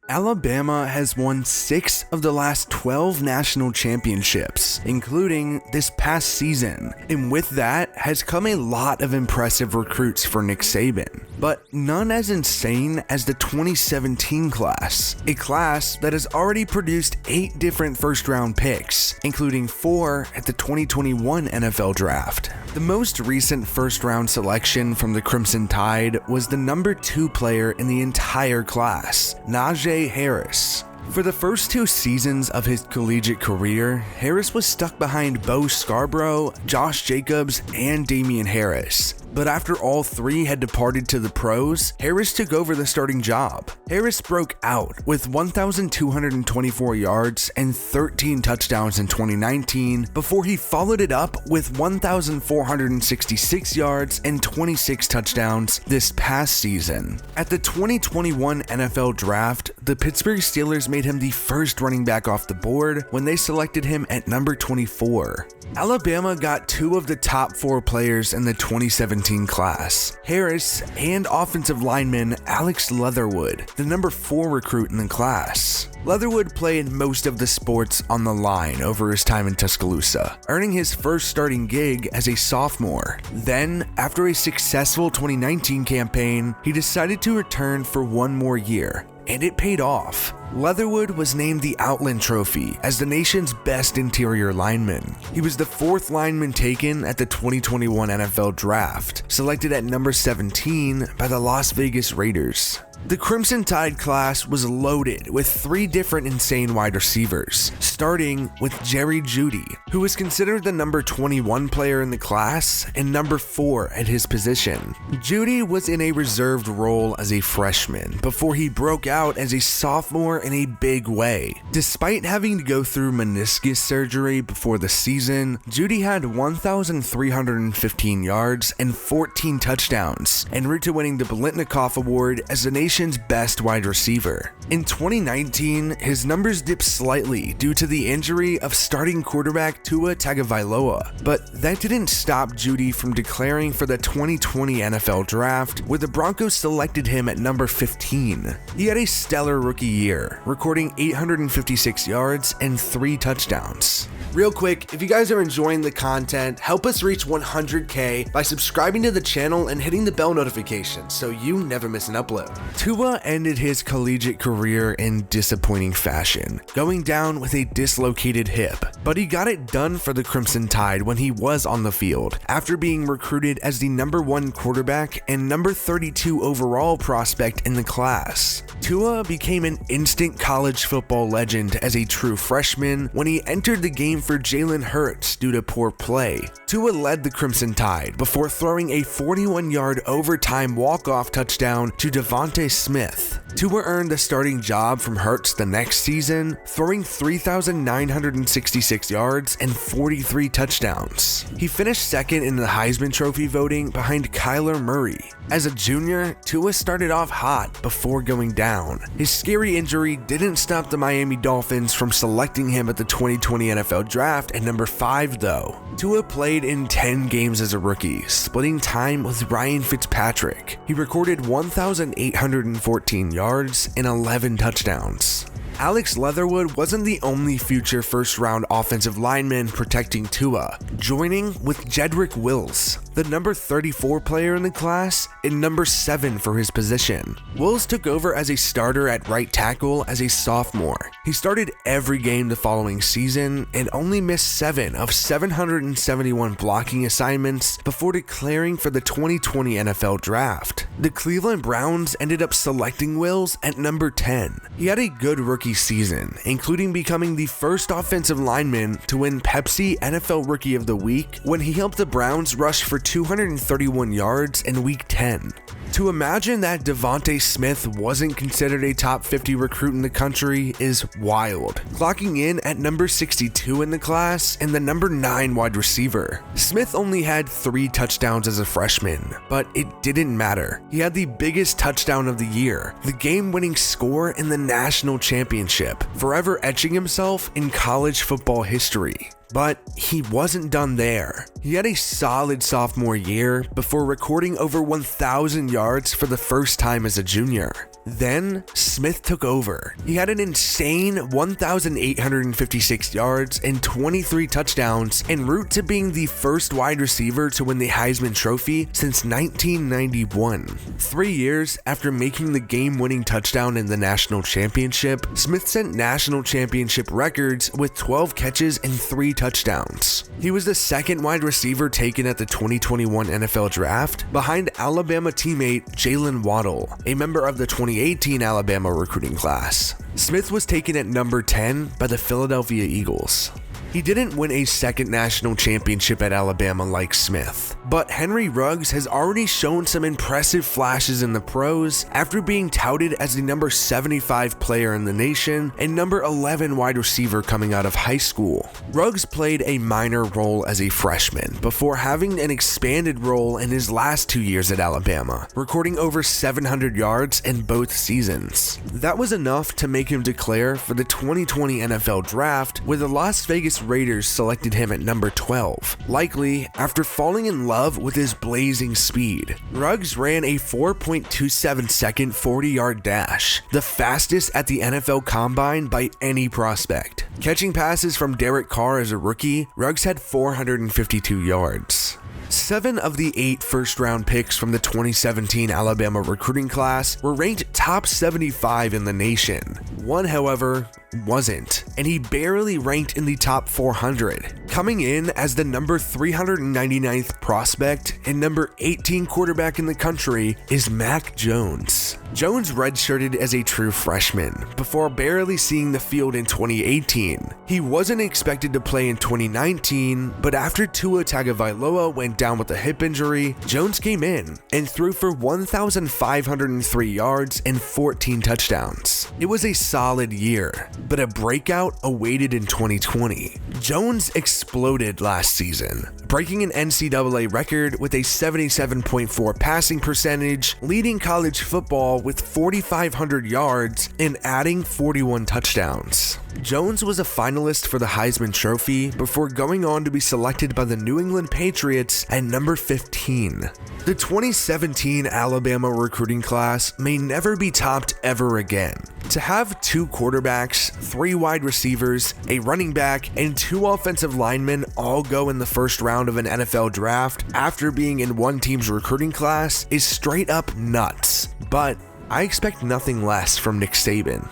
Alabama has won 6 of the last 12 national championships, including this past season, and with that has come a lot of impressive recruits for Nick Saban, but none as insane as the 2017 class, a class that has already produced 8 different first-round picks, including 4 at the 2021 NFL Draft. The most recent first-round selection from the Crimson Tide was the number 2 player in the entire class, Najee Harris. For the first 2 seasons of his collegiate career, Harris was stuck behind Bo Scarborough, Josh Jacobs, and Damian Harris. But after all 3 had departed to the pros, Harris took over the starting job. Harris broke out with 1,224 yards and 13 touchdowns in 2019 before he followed it up with 1,466 yards and 26 touchdowns this past season. At the 2021 NFL Draft, the Pittsburgh Steelers made him the first running back off the board when they selected him at number 24. Alabama got 2 of the top 4 players in the 2017 class, Harris and offensive lineman Alex Leatherwood, the number 4 recruit in the class. Leatherwood played most of the sports on the line over his time in Tuscaloosa, earning his first starting gig as a sophomore. Then, after a successful 2019 campaign, he decided to return for one more year, and it paid off. Leatherwood was named the Outland Trophy as the nation's best interior lineman. He was the 4th lineman taken at the 2021 NFL Draft, selected at number 17 by the Las Vegas Raiders. The Crimson Tide class was loaded with 3 different insane wide receivers, starting with Jeudy, who was considered the number 21 player in the class and number 4 at his position. Jeudy was in a reserved role as a freshman before he broke out as a sophomore in a big way. Despite having to go through meniscus surgery before the season, Jeudy had 1,315 yards and 14 touchdowns, en route to winning the Biletnikoff Award as the nation's best wide receiver. In 2019, his numbers dipped slightly due to the injury of starting quarterback Tua Tagovailoa, but that didn't stop Jeudy from declaring for the 2020 NFL Draft, where the Broncos selected him at number 15. He had a stellar rookie year, recording 856 yards and 3 touchdowns. Real quick, if you guys are enjoying the content, help us reach 100K by subscribing to the channel and hitting the bell notification so you never miss an upload. Tua ended his collegiate career in disappointing fashion, going down with a dislocated hip, but he got it done for the Crimson Tide when he was on the field, after being recruited as the number 1 quarterback and number 32 overall prospect in the class. Tua became an instant college football legend as a true freshman when he entered the game for Jalen Hurts due to poor play. Tua led the Crimson Tide before throwing a 41-yard overtime walk-off touchdown to Devonta Smith. Tua earned the starting job from Hurts the next season, throwing 3,966 yards and 43 touchdowns. He finished second in the Heisman Trophy voting behind Kyler Murray. As a junior, Tua started off hot before going down. His scary injury didn't stop the Miami Dolphins from selecting him at the 2020 NFL Draft at number 5 though. Tua played in 10 games as a rookie, splitting time with Ryan Fitzpatrick. He recorded 1,814 yards and 11 touchdowns. Alex Leatherwood wasn't the only future first-round offensive lineman protecting Tua, joining with Jedrick Wills, the number 34 player in the class and number 7 for his position. Wills took over as a starter at right tackle as a sophomore. He started every game the following season and only missed 7 of 771 blocking assignments before declaring for the 2020 NFL Draft. The Cleveland Browns ended up selecting Wills at number 10. He had a good rookie season, including becoming the first offensive lineman to win Pepsi NFL Rookie of the Week when he helped the Browns rush for 231 yards in Week 10. To imagine that Devonta Smith wasn't considered a top 50 recruit in the country is wild, clocking in at number 62 in the class and the number 9 wide receiver. Smith only had 3 touchdowns as a freshman, but it didn't matter. He had the biggest touchdown of the year, the game-winning score in the national championship, forever etching himself in college football history. But he wasn't done there. He had a solid sophomore year before recording over 1,000 yards for the first time as a junior. Then, Smith took over. He had an insane 1,856 yards and 23 touchdowns en route to being the first wide receiver to win the Heisman Trophy since 1991. 3 years after making the game-winning touchdown in the national championship, Smith set national championship records with 12 catches and 3 touchdowns. He was the second wide receiver taken at the 2021 NFL Draft, behind Alabama teammate Jalen Waddle, a member of the 2018 Alabama recruiting class. Smith was taken at number 10 by the Philadelphia Eagles. He didn't win a second national championship at Alabama like Smith, but Henry Ruggs has already shown some impressive flashes in the pros after being touted as the number 75 player in the nation and number 11 wide receiver coming out of high school. Ruggs played a minor role as a freshman before having an expanded role in his last 2 years at Alabama, recording over 700 yards in both seasons. That was enough to make him declare for the 2020 NFL Draft, where the Las Vegas Raiders selected him at number 12, likely after falling in love with his blazing speed. Ruggs ran a 4.27 second 40-yard dash, the fastest at the NFL Combine by any prospect. Catching passes from Derek Carr as a rookie, Ruggs had 452 yards. 7 of the 8 first-round picks from the 2017 Alabama recruiting class were ranked top 75 in the nation. One, however, wasn't, and he barely ranked in the top 400. Coming in as the number 399th prospect and number 18 quarterback in the country is Mack Jones. Jones redshirted as a true freshman before barely seeing the field in 2018. He wasn't expected to play in 2019, but after Tua Tagovailoa went down with a hip injury, Jones came in and threw for 1,503 yards and 14 touchdowns. It was a solid year, but a breakout awaited in 2020. Jones exploded last season, breaking an NCAA record with a 77.4 passing percentage, leading college football with 4,500 yards and adding 41 touchdowns. Jones was a finalist for the Heisman Trophy before going on to be selected by the New England Patriots at number 15. The 2017 Alabama recruiting class may never be topped ever again. To have 2 quarterbacks, 3 wide receivers, a running back, and 2 offensive linemen all go in the first round of an NFL draft after being in one team's recruiting class is straight up nuts. But I expect nothing less from Nick Saban.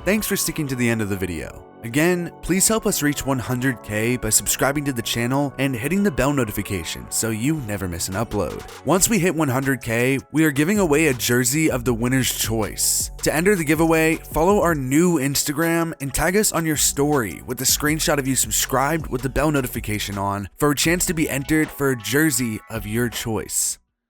Thanks for sticking to the end of the video. Again, please help us reach 100K by subscribing to the channel and hitting the bell notification so you never miss an upload. Once we hit 100K, we are giving away a jersey of the winner's choice. To enter the giveaway, follow our new Instagram and tag us on your story with a screenshot of you subscribed with the bell notification on for a chance to be entered for a jersey of your choice.